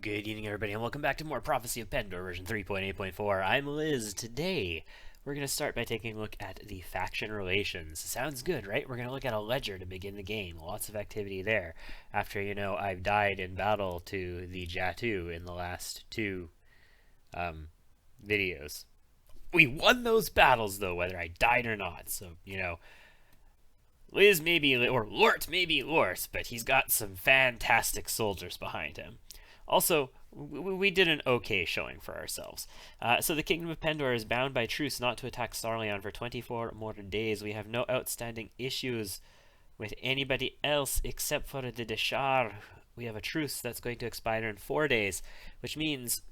Good evening, everybody, and welcome back to more Prophecy of Pendor, version 3.8.4. I'm Liz. Today, we're going to start by taking a look at the faction relations. Sounds good, right? We're going to look at a ledger to begin the game. Lots of activity there. After, I've died in battle to the Jatu in the last two videos. We won those battles, though, whether I died or not. So, Liz may be, or Lort may be Lort, but he's got some fantastic soldiers behind him. Also, we did an okay showing for ourselves. So the Kingdom of Pendor is bound by truce not to attack Sarleon for 24 more days. We have no outstanding issues with anybody else except for the Deshar. We have a truce that's going to expire in 4 days, which means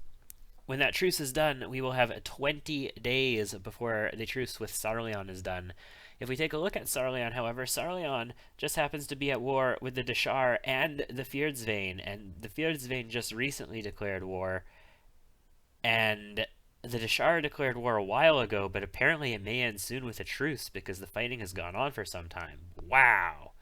when that truce is done, we will have 20 days before the truce with Sarleon is done. If we take a look at Sarleon, however, Sarleon just happens to be at war with the Deshar and the Fjordsvane, and the Fjordsvane just recently declared war, and the Deshar declared war a while ago, but apparently it may end soon with a truce because the fighting has gone on for some time. Wow.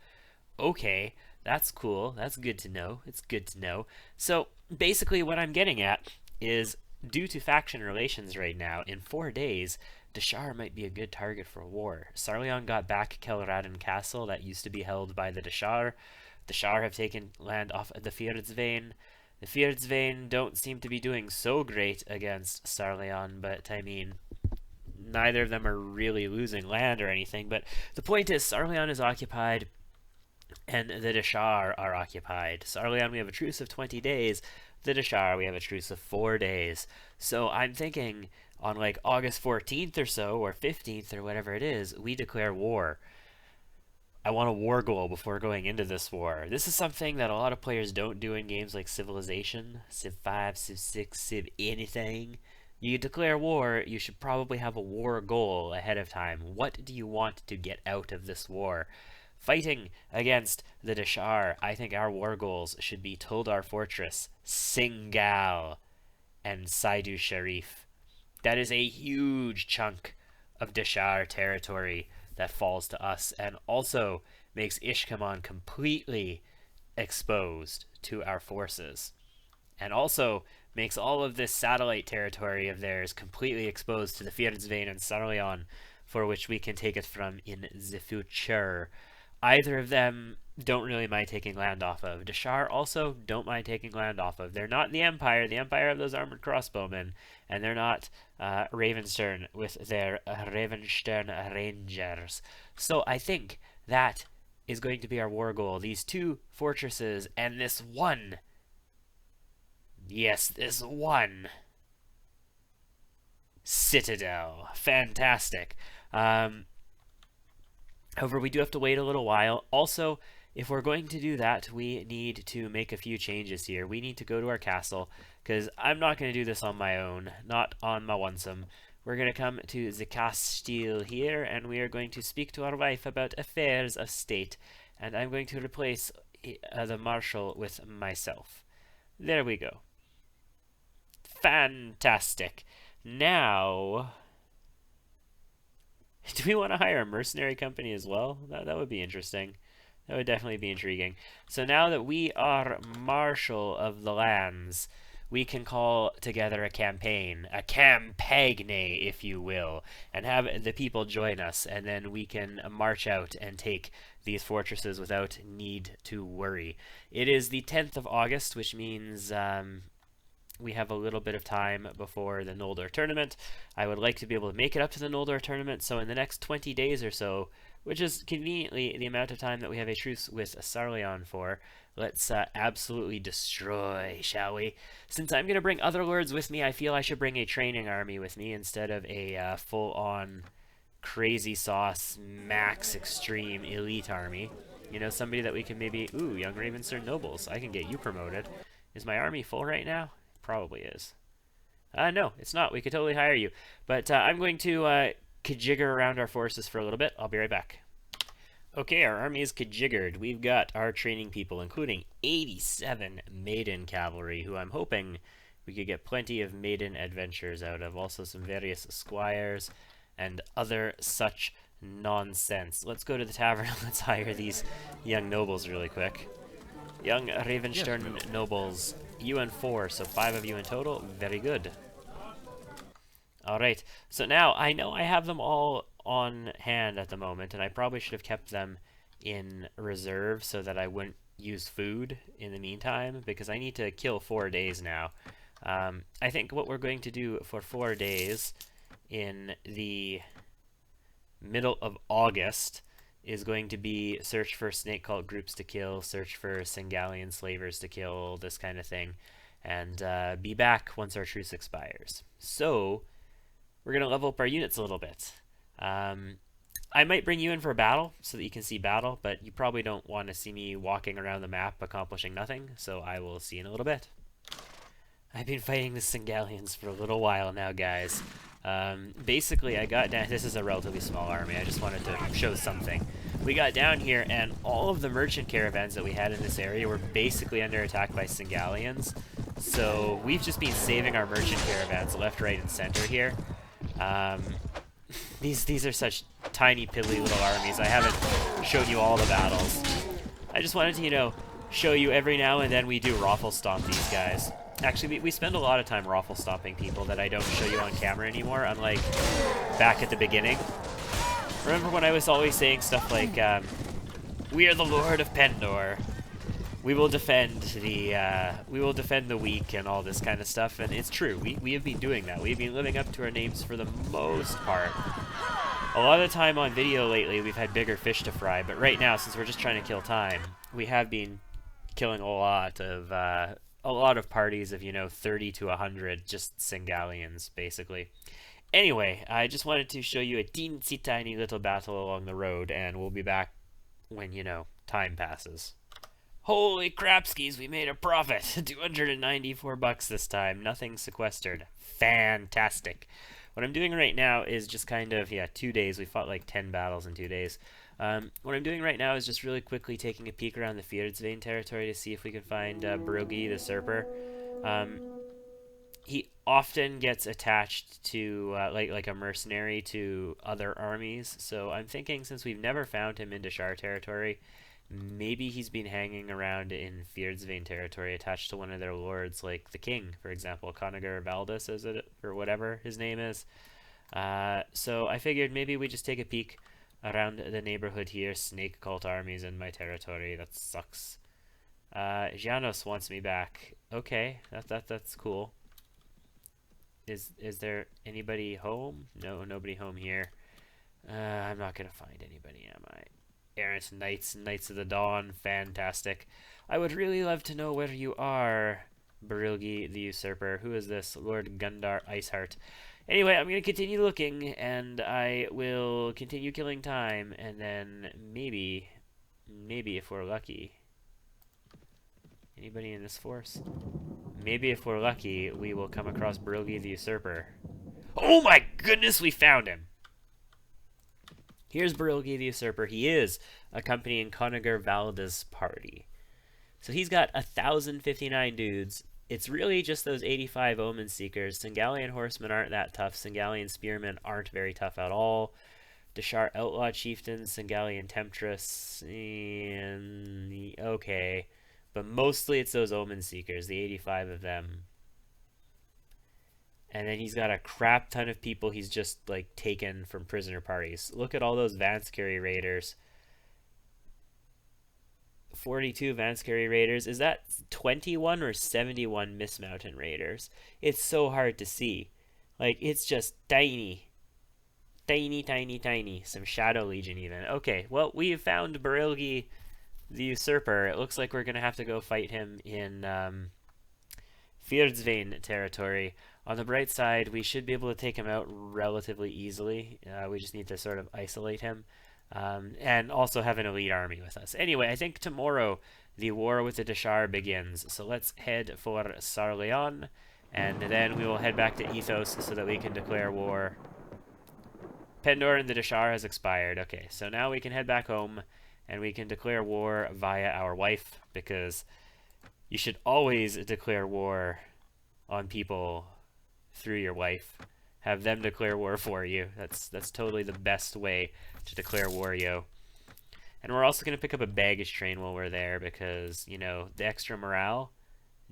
Okay, that's cool. That's good to know. It's good to know. So, basically what I'm getting at is, due to faction relations right now, in 4 days, Deshar might be a good target for war. Sarleon got back Kelraden Castle that used to be held by the Deshar. Deshar have taken land off the Fjordsvane. The Fjordsvane don't seem to be doing so great against Sarleon, but I mean, neither of them are really losing land or anything. But the point is, Sarleon is occupied and the Deshar are occupied. Sarleon, we have a truce of 20 days. The Deshar, we have a truce of 4 days. So I'm thinking on like August 14th or so, or 15th or whatever it is, we declare war. I want a war goal before going into this war. This is something that a lot of players don't do in games like Civilization, Civ 5, Civ 6, Civ anything. You declare war, you should probably have a war goal ahead of time. What do you want to get out of this war? Fighting against the Deshar, I think our war goals should be Toldar Fortress, Singal, and Saidu Sharif. That is a huge chunk of Deshar territory that falls to us, and also makes Ishkamon completely exposed to our forces. And also makes all of this satellite territory of theirs completely exposed to the Fjordsvane and Sarleon, for which we can take it from in the future. Either of them don't really mind taking land off of. Deshar also don't mind taking land off of. They're not the Empire. The Empire have those armored crossbowmen, and they're not Ravenstern with their Ravenstern Rangers. So I think that is going to be our war goal. These 2 fortresses and this one. Yes, this one citadel. Fantastic. However, we do have to wait a little while. Also, if we're going to do that, we need to make a few changes here. We need to go to our castle, because I'm not going to do this on my own, not on my onesome. We're going to come to the Castile here, and we are going to speak to our wife about affairs of state, and I'm going to replace the marshal with myself. There we go. Fantastic. Now, do we want to hire a mercenary company as well? That would be interesting. That would definitely be intriguing. So now that we are Marshal of the Lands, we can call together a campaign, a campagne, if you will, and have the people join us, and then we can march out and take these fortresses without need to worry. It is the 10th of August, which means we have a little bit of time before the Noldor tournament. I would like to be able to make it up to the Noldor tournament, so in the next 20 days or so, which is conveniently the amount of time that we have a truce with Sarleon for, let's absolutely destroy, shall we? Since I'm going to bring other lords with me, I feel I should bring a training army with me instead of a full-on crazy sauce, max extreme elite army. You know, somebody that we can maybe... Ooh, young Ravenstern nobles. I can get you promoted. Is my army full right now? Probably is. No, it's not. We could totally hire you. But I'm going to kajigger around our forces for a little bit. I'll be right back. Okay, our army is kajiggered. We've got our training people, including 87 maiden cavalry, who I'm hoping we could get plenty of maiden adventures out of. Also some various squires and other such nonsense. Let's go to the tavern. Let's hire these young nobles really quick. Young Ravenstern nobles. UN 4, so 5 of you in total. Very good. Alright, so now I know I have them all on hand at the moment, and I probably should have kept them in reserve so that I wouldn't use food in the meantime, because I need to kill 4 days now. I think what we're going to do for 4 days in the middle of August is going to be search for snake cult groups to kill, search for Singalian slavers to kill, this kind of thing, and be back once our truce expires. So we're going to level up our units a little bit. I might bring you in for a battle so that you can see battle, but you probably don't want to see me walking around the map accomplishing nothing, so I will see you in a little bit. I've been fighting the Singalians for a little while now, guys. Basically, I got down... This is a relatively small army. I just wanted to show something. We got down here, and all of the merchant caravans that we had in this area were basically under attack by Singalians. So we've just been saving our merchant caravans left, right, and center here. These are such tiny, piddly little armies. I haven't showed you all the battles. I just wanted to, you know, show you every now and then we do raffle stomp these guys. Actually, we spend a lot of time raffle stomping people that I don't show you on camera anymore, unlike back at the beginning. Remember when I was always saying stuff like, we are the Lord of Pendor. We will defend the weak and all this kind of stuff, and it's true. We have been doing that. We've been living up to our names for the most part. A lot of the time on video lately, we've had bigger fish to fry, but right now, since we're just trying to kill time, we have been killing a lot of parties of, you know, 30 to 100 just Singalians, basically. Anyway, I just wanted to show you a teensy tiny little battle along the road, and we'll be back when, you know, time passes. Holy crapskis, we made a profit! 294 bucks this time, nothing sequestered. Fantastic. What I'm doing right now is just kind of, 2 days. We fought like 10 battles in 2 days. What I'm doing right now is just really quickly taking a peek around the Fjordsvane territory to see if we can find Brugge the Usurper. He often gets attached to, like a mercenary to other armies, so I'm thinking since we've never found him in Dashar territory, maybe he's been hanging around in Fjordsvane territory attached to one of their lords, like the king, for example, Conager Valdis, is it, or whatever his name is. So I figured maybe we just take a peek around the neighborhood here. Snake cult armies in my territory. That sucks. Janos wants me back. Okay, that's cool. Is there anybody home? No, nobody home here. I'm not gonna find anybody, am I? Errant Knights of the Dawn, fantastic. I would really love to know where you are, Brugge the Usurper. Who is this? Lord Gundar Iceheart. Anyway, I'm going to continue looking, and I will continue killing time, and then maybe if we're lucky... Anybody in this force? Maybe if we're lucky, we will come across Brugge the Usurper. Oh my goodness, we found him! Here's Brugge the Usurper. He is accompanying Conager Valdis' party. So he's got 1,059 dudes. It's really just those 85 Omen Seekers. Singalian Horsemen aren't that tough. Singalian Spearmen aren't very tough at all. Dashar Outlaw Chieftains, Singalian Temptress, and... okay. But mostly it's those Omen Seekers, the 85 of them. And then he's got a crap ton of people he's just, like, taken from prisoner parties. Look at all those Vanskerry Raiders. 42 Vanskerry Raiders. Is that 21 or 71 Mist Mountain Raiders? It's so hard to see. Like, it's just tiny. Tiny, tiny, tiny. Some Shadow Legion even. Okay, well, we have found Brugge the Usurper. It looks like we're going to have to go fight him in Fjordsvane territory. On the bright side, we should be able to take him out relatively easily. We just need to sort of isolate him. And also have an elite army with us. Anyway, I think tomorrow the war with the Dashar begins. So let's head for Sarleon, and then we will head back to Ethos so that we can declare war. Pendor and the Dashar has expired. Okay, so now we can head back home, and we can declare war via our wife, because you should always declare war on people through your wife. Have them declare war for you. That's totally the best way to declare war, yo. And we're also going to pick up a baggage train while we're there, because, you know, the extra morale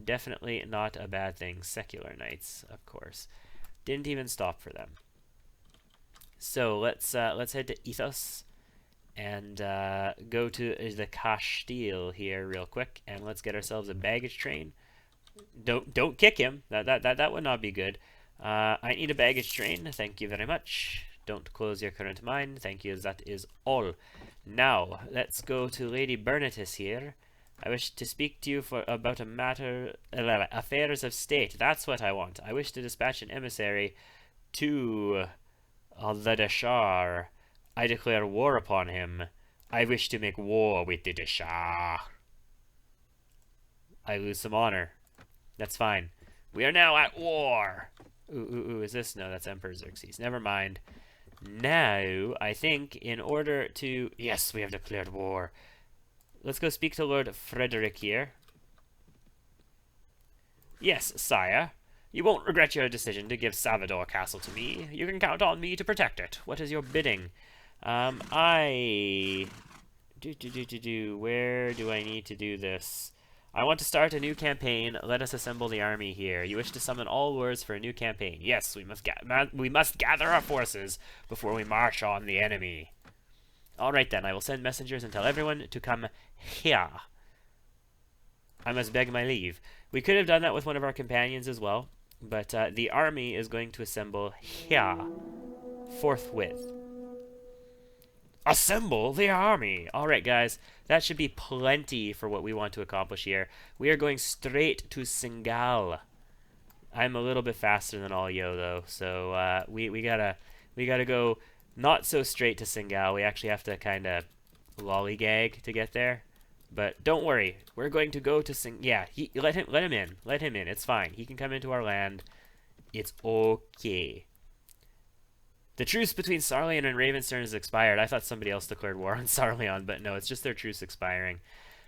Definitely not a bad thing. Secular knights, of course. Didn't even stop for them. So let's head to Ethos and go to the Castile here real quick, and let's get ourselves a baggage train. Don't kick him. That would not be good. I need a baggage train. Thank you very much. Don't close your current mine. Thank you. That is all. Now let's go to Lady Bernatus here. I wish to speak to you about a matter, affairs of state. That's what I want. I wish to dispatch an emissary to the Deshar. I declare war upon him. I wish to make war with the Deshar. I lose some honor. That's fine. We are now at war. Ooh, is this? No, that's Emperor Xerxes. Never mind. Now, I think in order to... Yes, we have declared war. Let's go speak to Lord Frederick here. Yes, sire. You won't regret your decision to give Salvador Castle to me. You can count on me to protect it. What is your bidding? Where do I need to do this? I want to start a new campaign. Let us assemble the army here. You wish to summon all lords for a new campaign. Yes, we must gather our forces before we march on the enemy. Alright then, I will send messengers and tell everyone to come here. I must beg my leave. We could have done that with one of our companions as well, but the army is going to assemble here forthwith. Assemble the army! Alright guys, that should be plenty for what we want to accomplish here. We are going straight to Singal. I'm a little bit faster than all yo though, so we gotta go not so straight to Singal. We actually have to kind of lollygag to get there. But don't worry, we're going to go to yeah, let him in. Let him in. It's fine. He can come into our land. It's okay. The truce between Sarleon and Ravenstern has expired. I thought somebody else declared war on Sarleon, but no, it's just their truce expiring.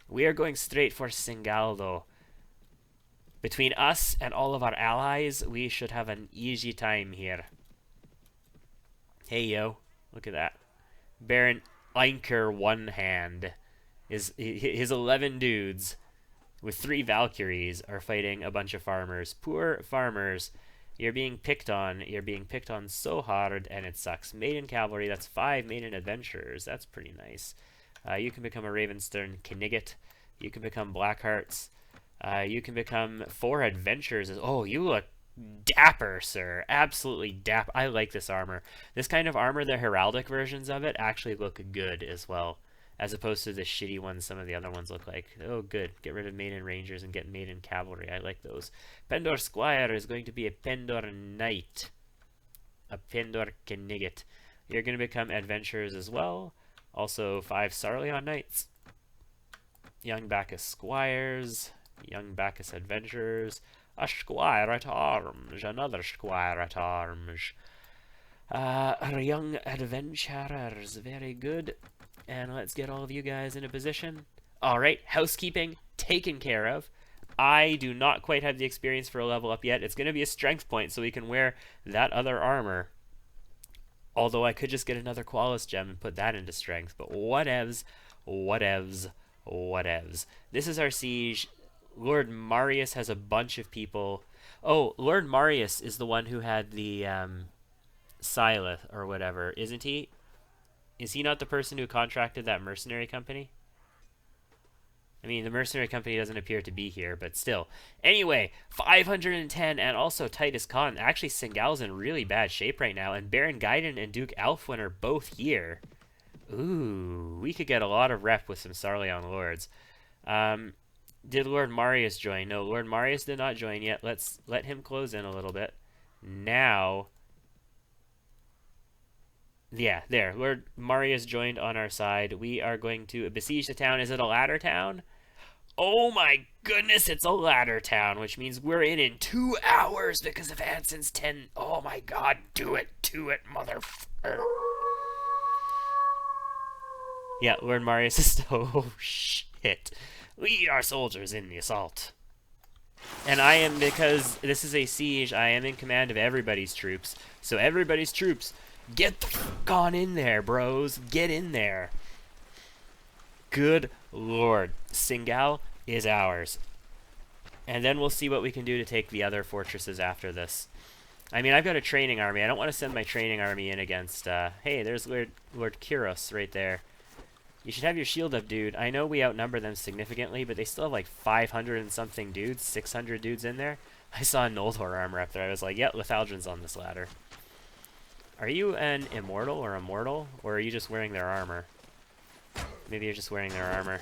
We are going straight for Singal, though. Between us and all of our allies, we should have an easy time here. Hey, yo. Look at that. Baron Einker One Hand. His 11 dudes with 3 Valkyries are fighting a bunch of farmers. Poor farmers. You're being picked on. You're being picked on so hard, and it sucks. Maiden Cavalry, that's 5 Maiden Adventurers. That's pretty nice. You can become a Ravenstern Knigget. You can become Blackhearts. You can become 4 Adventurers. Oh, you look dapper, sir. Absolutely dapper. I like this armor. This kind of armor, the heraldic versions of it, actually look good as well, as opposed to the shitty ones some of the other ones look like. Oh, good. Get rid of Maiden Rangers and get Maiden Cavalry. I like those. Pendor Squire is going to be a Pendor Knight. A Pendor Knigget. You're going to become Adventurers as well. Also, 5 Sarleon Knights. Young Bacchus Squires. Young Bacchus Adventurers. A Squire at Arms. Another Squire at Arms. Young Adventurers. Very good. And let's get all of you guys in a position. Alright, housekeeping taken care of. I do not quite have the experience for a level up yet. It's going to be a strength point so we can wear that other armor. Although I could just get another Qualis gem and put that into strength. But whatevs, whatevs, whatevs. This is our siege. Lord Marius has a bunch of people. Oh, Lord Marius is the one who had the Silith or whatever, isn't he? Is he not the person who contracted that mercenary company? I mean, the mercenary company doesn't appear to be here, but still. Anyway, 510, and also Titus Khan. Actually, Singal's in really bad shape right now, and Baron Gaiden and Duke Alfwin are both here. Ooh, we could get a lot of rep with some Sarleon lords. Did Lord Marius join? No, Lord Marius did not join yet. Let's let him close in a little bit. Now... Yeah, there. Lord Marius joined on our side. We are going to besiege the town. Is it a ladder town? Oh my goodness, it's a ladder town, which means we're in 2 hours because of ANSEN's 10. Oh my god, do it, motherfucker. Yeah, Lord Marius is still... Oh, shit. Lead our soldiers in the assault. And I am, because this is a siege, I am in command of everybody's troops. So everybody's troops... Get the fuck on in there, bros. Get in there. Good lord. Singal is ours. And then we'll see what we can do to take the other fortresses after this. I mean, I've got a training army. I don't want to send my training army in against... hey, there's Lord Kyros right there. You should have your shield up, dude. I know we outnumber them significantly, but they still have like 500 and something dudes, 600 dudes in there. I saw a Noldor armor up there. I was like, yep, Lethaldiran's on this ladder. Are you an immortal or immortal? Or are you just wearing their armor? Maybe you're just wearing their armor.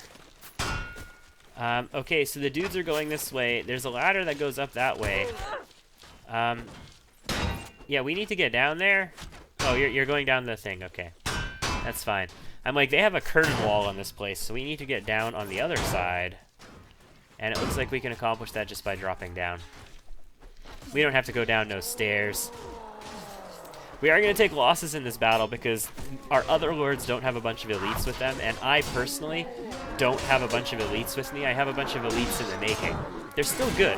Okay, so the dudes are going this way. There's a ladder that goes up that way. Yeah, we need to get down there. Oh, you're going down the thing. Okay. That's fine. I'm like, they have a curtain wall on this place, so we need to get down on the other side. And it looks like we can accomplish that just by dropping down. We don't have to go down no stairs. We are going to take losses in this battle because our other lords don't have a bunch of elites with them, and I personally don't have a bunch of elites with me. I have a bunch of elites in the making. They're still good.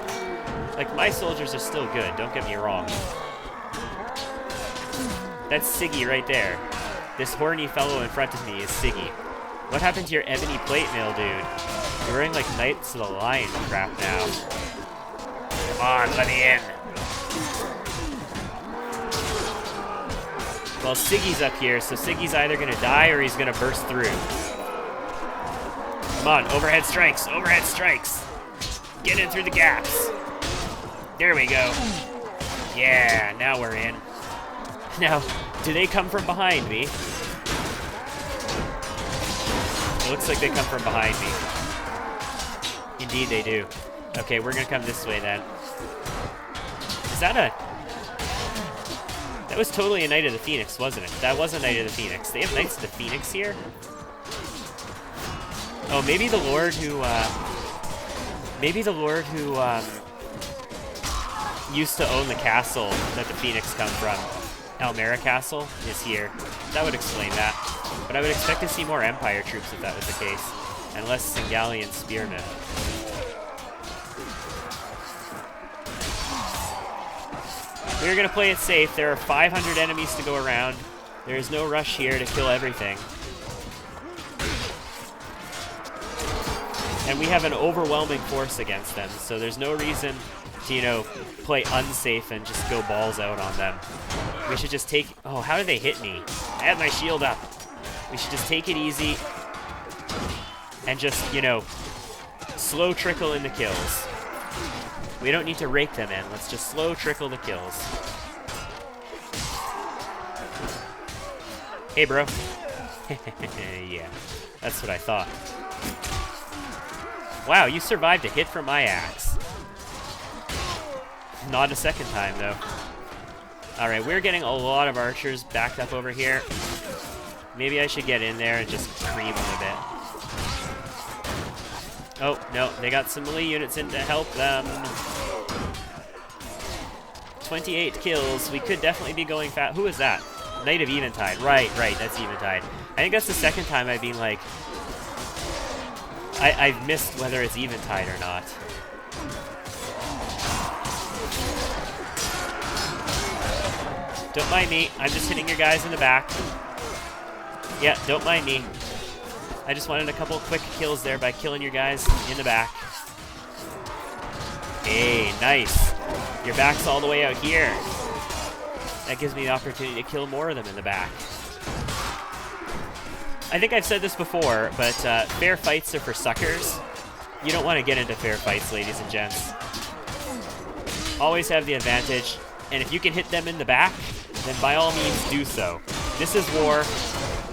Like, my soldiers are still good, don't get me wrong. That's Siggy right there. This horny fellow in front of me is Siggy. What happened to your ebony plate mail, dude? You're wearing like Knights of the Lion crap now. Come on, let me in. Well, Siggy's up here, so Siggy's either gonna die or he's gonna burst through. Come on, overhead strikes, overhead strikes. Get in through the gaps. There we go. Yeah, now we're in. Now, do they come from behind me? It looks like they come from behind me. Indeed they do. Okay, we're gonna come this way then. Is that a... That was totally a Knight of the Phoenix, wasn't it? That was a Knight of the Phoenix. They have Knights of the Phoenix here? Oh, maybe the Lord who, used to own the castle that the Phoenix come from. Almera Castle is here. That would explain that. But I would expect to see more Empire troops if that was the case. And less Singalian spearmen. We're going to play it safe. There are 500 enemies to go around. There is no rush here to kill everything. And we have an overwhelming force against them, so there's no reason to, you know, play unsafe and just go balls out on them. We should just take... Oh, how did they hit me? I have my shield up. We should just take it easy and just, you know, slow trickle in the kills. We don't need to rake them in. Let's just slow trickle the kills. Hey, bro. Yeah, that's what I thought. Wow, you survived a hit from my axe. Not a second time, though. Alright, we're getting a lot of archers backed up over here. Maybe I should get in there and just cream them a bit. Oh, no, they got some melee units in to help them. 28 kills. We could definitely be going fast. Who is that? Knight of Eventide. Right, that's Eventide. I think that's the second time I've been like... I've missed whether it's Eventide or not. Don't mind me. I'm just hitting your guys in the back. Yeah, don't mind me. I just wanted a couple quick kills there by killing your guys in the back. Hey, nice. Your back's all the way out here. That gives me the opportunity to kill more of them in the back. I think I've said this before, but fair fights are for suckers. You don't want to get into fair fights, ladies and gents. Always have the advantage, and if you can hit them in the back, then by all means do so. This is war.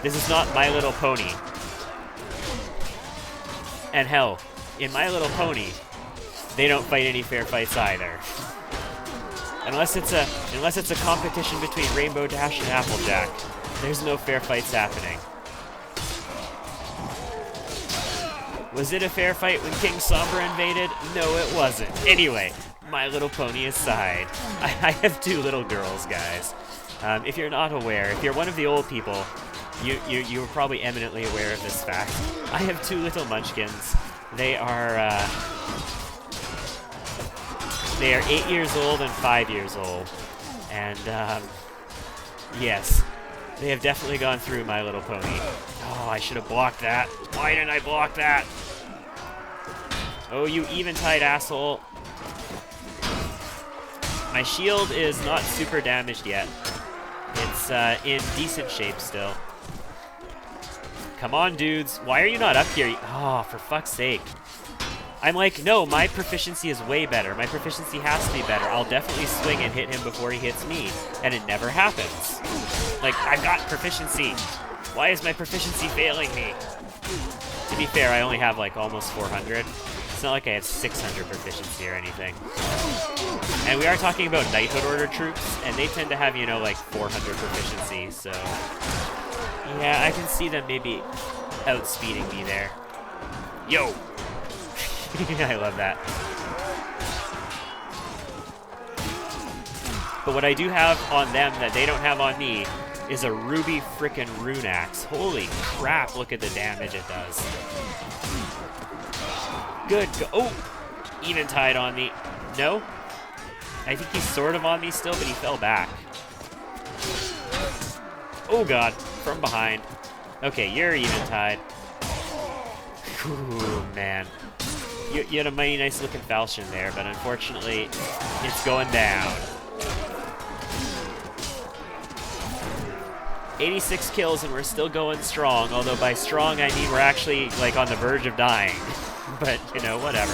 This is not My Little Pony. And hell, in My Little Pony, they don't fight any fair fights either. Unless it's a competition between Rainbow Dash and Applejack, there's no fair fights happening. Was it a fair fight when King Sombra invaded? No, it wasn't. Anyway, My Little Pony aside, I have two little girls, guys. If you're not aware, if you're one of the old people, you're probably eminently aware of this fact. I have two little munchkins. They are 8 years old and 5 years old. And, yes, they have definitely gone through My Little Pony. Oh, I should have blocked that. Why didn't I block that? Oh, you Eventide asshole. My shield is not super damaged yet. It's in decent shape still. Come on, dudes. Why are you not up here? Oh, for fuck's sake. I'm like, no, my proficiency is way better. My proficiency has to be better. I'll definitely swing and hit him before he hits me. And it never happens. Like, I've got proficiency. Why is my proficiency failing me? To be fair, I only have like almost 400. It's not like I have 600 proficiency or anything. And we are talking about Knighthood Order troops, and they tend to have, you know, like 400 proficiency, so... yeah, I can see them maybe outspeeding me there. Yo! I love that. But what I do have on them that they don't have on me is a ruby frickin' rune axe. Holy crap, look at the damage it does. Good go- oh! Eventide on me. No? I think he's sort of on me still, but he fell back. Oh god, from behind. Okay, you're Eventide. Ooh, man. You had a mighty nice looking falchion there, but unfortunately, it's going down. 86 kills and we're still going strong, although by strong I mean we're actually like on the verge of dying. But, you know, whatever.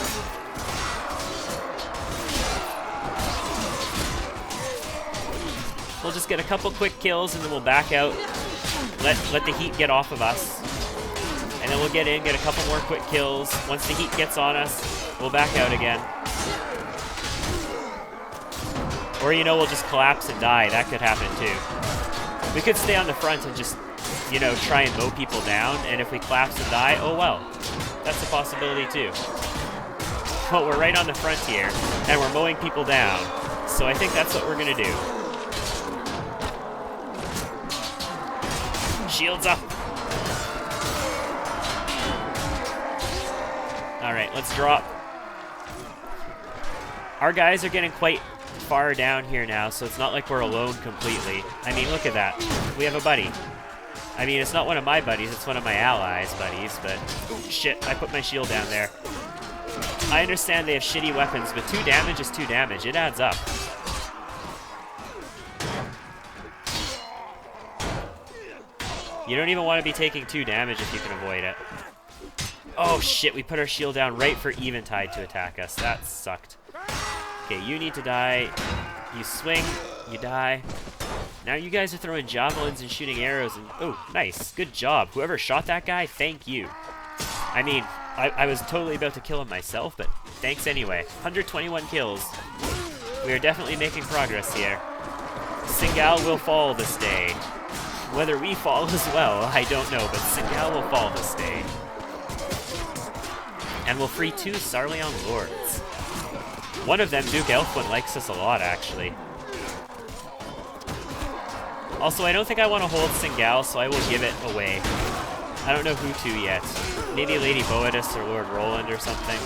We'll just get a couple quick kills and then we'll back out. Let the heat get off of us. And then we'll get in, get a couple more quick kills. Once the heat gets on us, we'll back out again. Or, you know, we'll just collapse and die. That could happen too. We could stay on the front and just, you know, try and mow people down. And if we collapse and die, oh well. That's a possibility too. But we're right on the front here, and we're mowing people down. So I think that's what we're gonna do. Shields up. Alright, let's drop. Our guys are getting quite far down here now, so it's not like we're alone completely. I mean, look at that. We have a buddy. I mean, it's not one of my buddies, it's one of my allies' buddies, but... oh, shit, I put my shield down there. I understand they have shitty weapons, but 2 damage is 2 damage. It adds up. You don't even want to be taking 2 damage if you can avoid it. Oh shit, we put our shield down right for Eventide to attack us. That sucked. Okay, you need to die. You swing, you die. Now you guys are throwing javelins and shooting arrows and... oh, nice. Good job. Whoever shot that guy, thank you. I mean, I was totally about to kill him myself, but thanks anyway. 121 kills. We are definitely making progress here. Singal will fall this day. Whether we fall as well, I don't know, but Singal will fall this day. And we'll free 2 Sarleon Lords. One of them, Duke Elfwin, likes us a lot, actually. Also, I don't think I want to hold Singal, so I will give it away. I don't know who to yet. Maybe Lady Boadus or Lord Roland or something.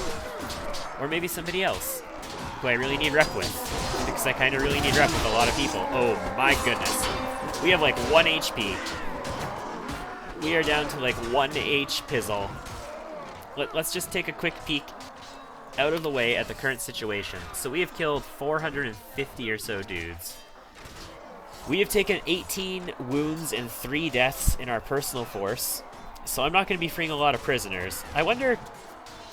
Or maybe somebody else who I really need rep with. Because I kind of really need rep with a lot of people. Oh my goodness. We have like 1 HP. We are down to like 1 H pizzle. Let's just take a quick peek out of the way at the current situation. So we have killed 450 or so dudes. We have taken 18 wounds and 3 deaths in our personal force. So I'm not going to be freeing a lot of prisoners. I wonder,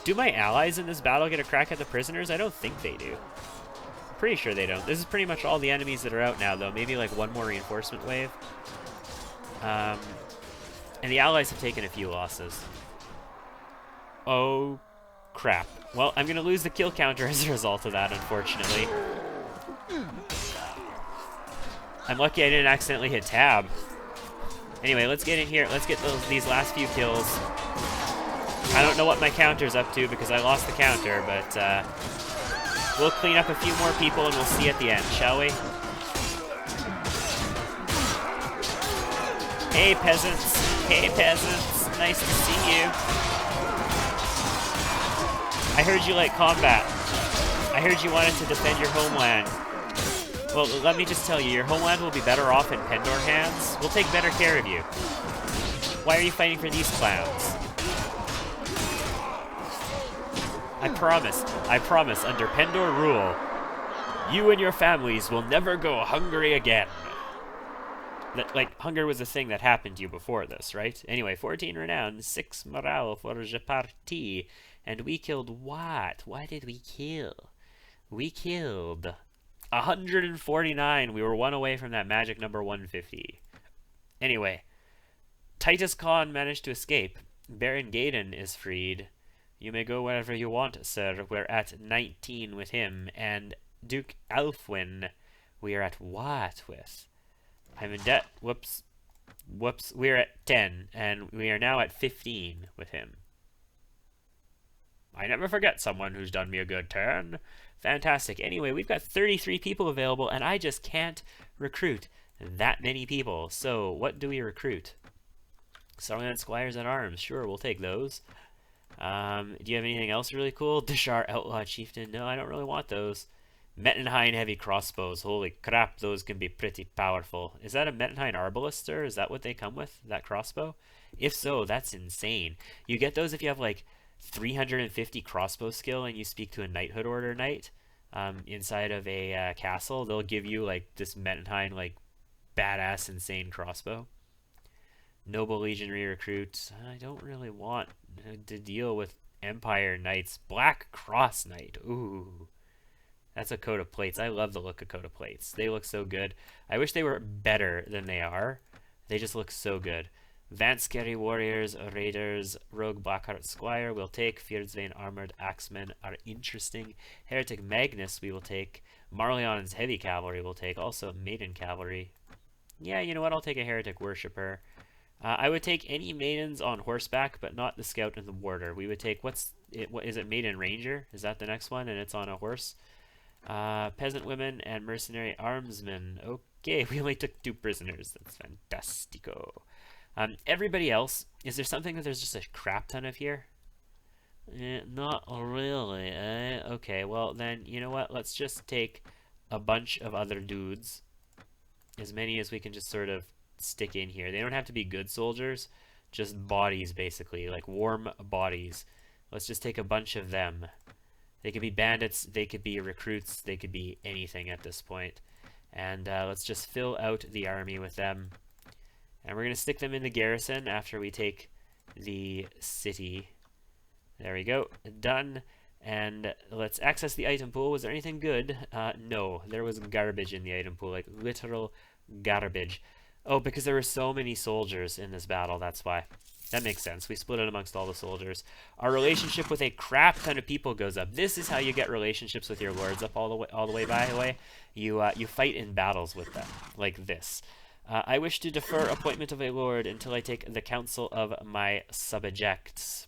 do my allies in this battle get a crack at the prisoners? I don't think they do. I'm pretty sure they don't. This is pretty much all the enemies that are out now, though. Maybe like 1 more reinforcement wave. And the allies have taken a few losses. Oh, crap. Well, I'm going to lose the kill counter as a result of that, unfortunately. I'm lucky I didn't accidentally hit tab. Anyway, let's get in here. Let's get these last few kills. I don't know what my counter's up to because I lost the counter, but we'll clean up a few more people and we'll see at the end, shall we? Hey, peasants. Hey, peasants. Nice to see you. I heard you like combat. I heard you wanted to defend your homeland. Well, let me just tell you, your homeland will be better off in Pendor hands. We'll take better care of you. Why are you fighting for these clowns? I promise, under Pendor rule, You and your families will never go hungry again. Like, hunger was a thing that happened to you before this, right? Anyway, 14 renown, 6 morale for Je Parti. And we killed what? What did we kill? We killed 149. We were one away from that magic number 150. Anyway, Titus Khan managed to escape. Baron Gaydon is freed. You may go wherever you want, sir. We're at 19 with him. And Duke Alfwin, we are at what with? I'm in debt. Whoops. Whoops. We're at 10, and we are now at 15 with him. I never forget someone who's done me a good turn. Fantastic. Anyway, we've got 33 people available, and I just can't recruit that many people. So, what do we recruit? Starland Squires at Arms. Sure, we'll take those. Do you have anything else really cool? Dishar Outlaw Chieftain. No, I don't really want those. Mettenheim Heavy Crossbows. Holy crap, those can be pretty powerful. Is that a Mettenheim ALYSTAIR? Is that what they come with? That crossbow? If so, that's insane. You get those if you have like 350 crossbow skill and you speak to a Knighthood Order Knight inside of a castle. They'll give you like this Mettenheim like badass insane crossbow. Noble Legionary Recruit. I don't really want to deal with Empire Knights. Black Cross Knight. Ooh. That's a coat of plates. I love the look of coat of plates. They look so good. I wish they were better than they are. They just look so good. Vance Scary Warriors, Raiders, Rogue Blackheart Squire we'll take. Fierdsvane Armored Axemen are interesting. Heretic Magnus we will take. Marleon's Heavy Cavalry we'll take. Also Maiden Cavalry. Yeah, you know what? I'll take a Heretic Worshipper. I would take any maidens on horseback, but not the Scout and the Warder. We would take, what is it, Maiden Ranger? Is that the next one? And it's on a horse? Peasant women and mercenary armsmen. Okay, we only took 2 prisoners. That's fantastico. Everybody else, is there something that there's just a crap ton of here? Not really, eh? Okay, well then, you know what? Let's just take a bunch of other dudes. As many as we can just sort of stick in here. They don't have to be good soldiers, just bodies basically, like warm bodies. Let's just take a bunch of them. They could be bandits, they could be recruits, they could be anything at this point. And let's just fill out the army with them. And we're going to stick them in the garrison after we take the city. There we go. Done. And let's access the item pool. Was there anything good? No. There was garbage in the item pool. Like, literal garbage. Oh, because there were so many soldiers in this battle. That's why. That makes sense. We split it amongst all the soldiers. Our relationship with a crap ton of people goes up. This is how you get relationships with your lords up all the way. By the way, you fight in battles with them like this. I wish to defer appointment of a lord until I take the counsel of my subjects.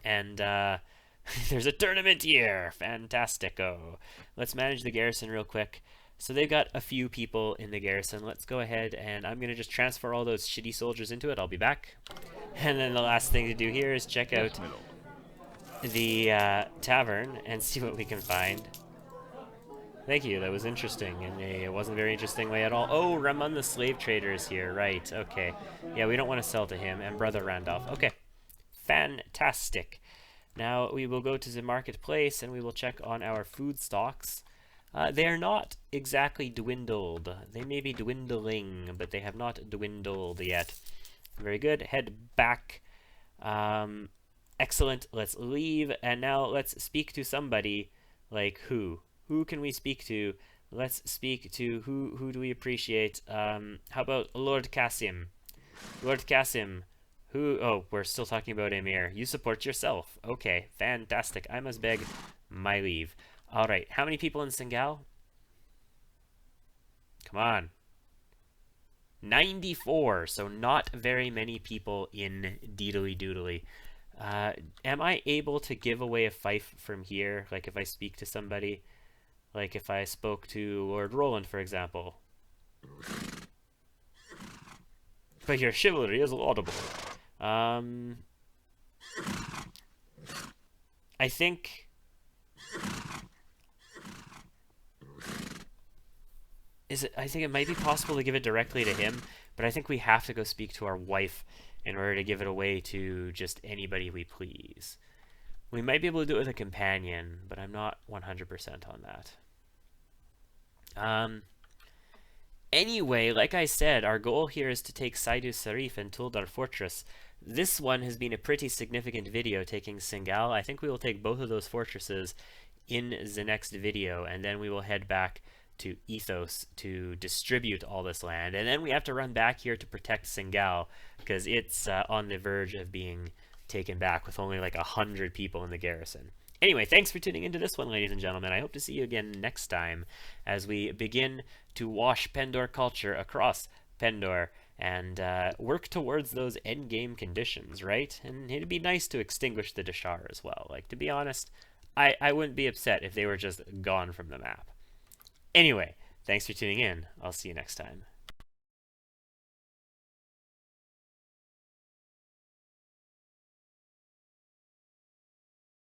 And there's a tournament here. Fantastico. Let's manage the garrison real quick. So they've got a few people in the garrison. Let's go ahead and I'm going to just transfer all those shitty soldiers into it. I'll be back. And then the last thing to do here is check out the tavern and see what we can find. Thank you. That was interesting in a wasn't very interesting way at all. Oh, Ramon the slave trader is here. Right. Okay. Yeah, we don't want to sell to him. And Brother Randolph. Okay. Fantastic. Now we will go to the marketplace and we will check on our food stocks. They are not exactly dwindled. They may be dwindling, but they have not dwindled yet. Very good. Head back. Excellent. Let's leave. And now let's speak to somebody. Like who? Who can we speak to? Let's speak to who do we appreciate? How about Lord Cassim? Lord Cassim. Who? Oh, we're still talking about Emir. You support yourself. Okay, fantastic. I must beg my leave. All right, how many people in Singal? Come on. 94, so not very many people in Deedly Doodly. Am I able to give away a fief from here? Like if I speak to somebody? Like if I spoke to Lord Roland, for example? But your chivalry is laudable. I think... I think it might be possible to give it directly to him, but I think we have to go speak to our wife in order to give it away to just anybody we please. We might be able to do it with a companion, but I'm not 100% on that. Anyway, like I said, our goal here is to take Saidu Sarif and Tuldar Fortress. This one has been a pretty significant video taking Singal. I think we will take both of those fortresses in the next video, and then we will head back to Ethos to distribute all this land. And then we have to run back here to protect Singal, because it's on the verge of being taken back with only like 100 people in the garrison. Anyway, thanks for tuning into this one, ladies and gentlemen. I hope to see you again next time as we begin to wash Pendor culture across Pendor and work towards those endgame conditions, right? And it'd be nice to extinguish the Dashar as well. Like, to be honest, I wouldn't be upset if they were just gone from the map. Anyway, thanks for tuning in. I'll see you next time.